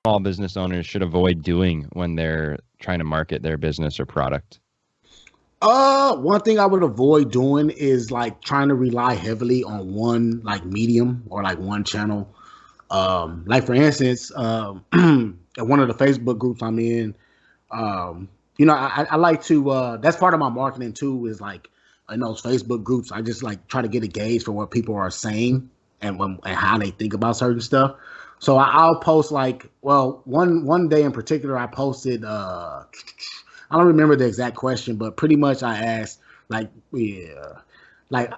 small business owners should avoid doing when they're trying to market their business or product? One thing I would avoid doing is like trying to rely heavily on one like medium or like one channel. Like for instance, at one of the Facebook groups I'm in, um, I like to. That's part of my marketing too. Is like in those Facebook groups, I just like try to get a gauge for what people are saying and how they think about certain stuff. So I'll post like, well, one day in particular, I posted. I don't remember the exact question, but pretty much I asked like, yeah, like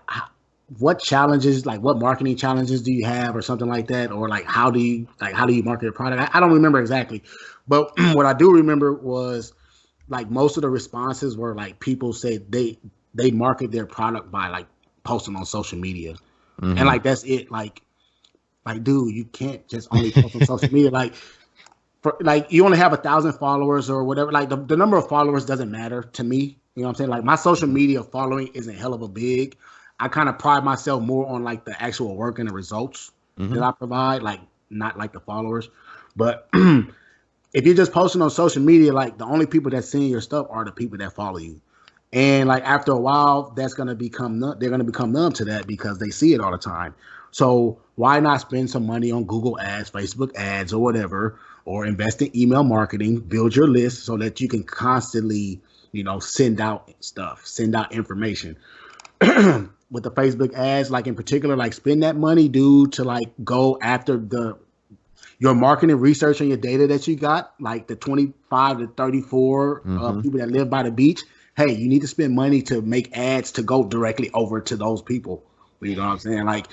what challenges, like what marketing challenges do you have, or something like that, or like how do you market your product? I don't remember exactly, but what I do remember was like most of the responses were like people said they market their product by like posting on social media, and Mm-hmm. like that's it. Like dude, you can't just only post on social media. Like for like you only have 1,000 followers or whatever. Like the number of followers doesn't matter to me. You know what I'm saying? Like my social media following isn't hell of a big. I kind of pride myself more on like the actual work and the results that Mm-hmm. I provide, like not like the followers. But if you're just posting on social media, like the only people that seeing your stuff are the people that follow you. And like after a while, they're gonna become numb to that because they see it all the time. So why not spend some money on Google ads, Facebook ads, or whatever, or invest in email marketing, build your list so that you can constantly, send out stuff, send out information. With the Facebook ads, like in particular, like spend that money, dude, to like go after the your marketing research and your data that you got, like the 25 to 34 Mm-hmm. people that live by the beach. Hey, you need to spend money to make ads to go directly over to those people. You know what I'm saying? Like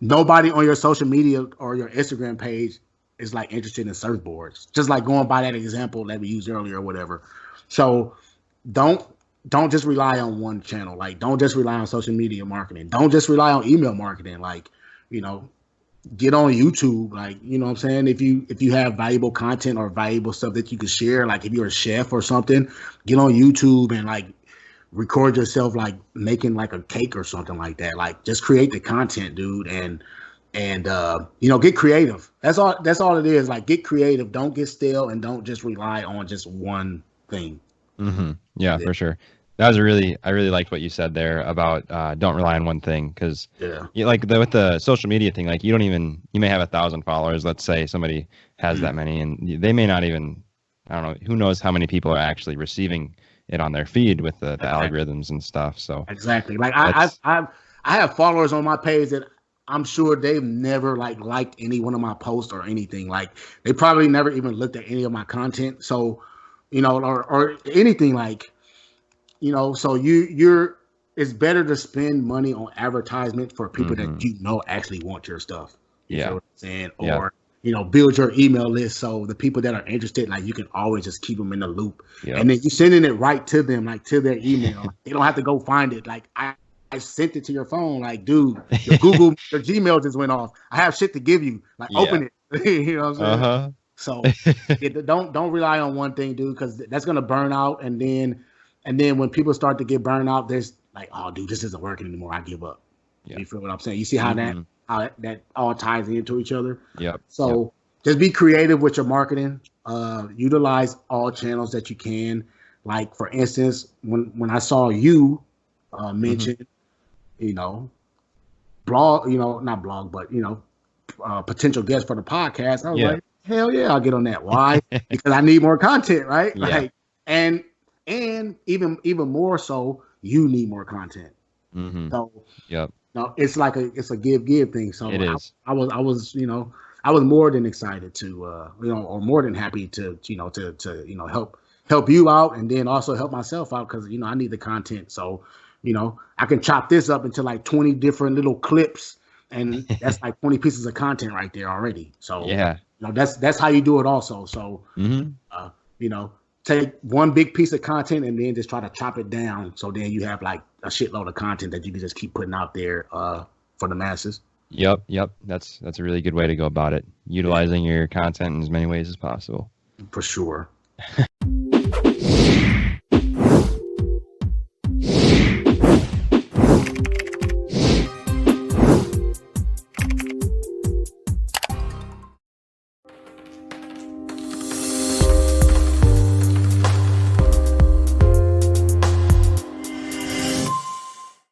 nobody on your social media or your Instagram page is like interested in surfboards. Just like going by that example that we used earlier or whatever. So don't don't just rely on one channel. Like don't just rely on social media marketing. Don't just rely on email marketing. Like, you know, get on YouTube. Like, you know what I'm saying? If you have valuable content or valuable stuff that you could share, like if you're a chef or something, get on YouTube and like record yourself like making like a cake or something like that. Like just create the content, dude, and get creative. That's all it is. Like get creative. Don't get stale and don't just rely on just one thing. Mm-hmm. Yeah, Yeah. for sure. I really liked what you said there about don't rely on one thing because Yeah. like with the social media thing, like you may have 1,000 followers. Let's say somebody has that many, and they may not even, I don't know, who knows how many people are actually receiving it on their feed with the algorithms and stuff. So Exactly. Like I that's I I have followers on my page that I'm sure they've never like liked any one of my posts or anything. Like they probably never even looked at any of my content. So, or anything like, so you're it's better to spend money on advertisement for people that mm-hmm. actually want your stuff. You feel Yeah, what I'm saying? yeah, Or build your email list so the people that are interested, like you can always just keep them in the loop, yep. and then you sending it right to them, like to their email. They don't have to go find it. Like I sent it to your phone. Like, dude, your Gmail just went off. I have shit to give you. Like, Yeah. open it. You know what I'm saying? Uh-huh. So don't rely on one thing, dude, because that's gonna burn out. And then when people start to get burned out, there's like, oh, dude, this isn't working anymore. I give up. Yeah. You feel what I'm saying? You see how that Mm-hmm. all ties into each other. Yep. Yep. So just be creative with your marketing. Utilize all channels that you can. Like for instance, when I saw you Mm-hmm. mention, you know, blog, not blog, but potential guest for the podcast, I was Yeah. like, hell yeah, I'll get on that. Why? Because I need more content, right? Yeah. Like, and even more so, you need more content. Mm-hmm. So Yep. it's like it's a give thing. So It is. I was more than excited to or more than happy to help you out and then also help myself out because I need the content. So I can chop this up into like 20 different little clips, and that's like 20 pieces of content right there already. So Yeah. that's how you do it also. So Mm-hmm. uh, you know, take one big piece of content and then just try to chop it down. So then you have like a shitload of content that you can just keep putting out there for the masses. Yep. Yep. That's a really good way to go about it. Yeah, Utilizing your content in as many ways as possible. for sure.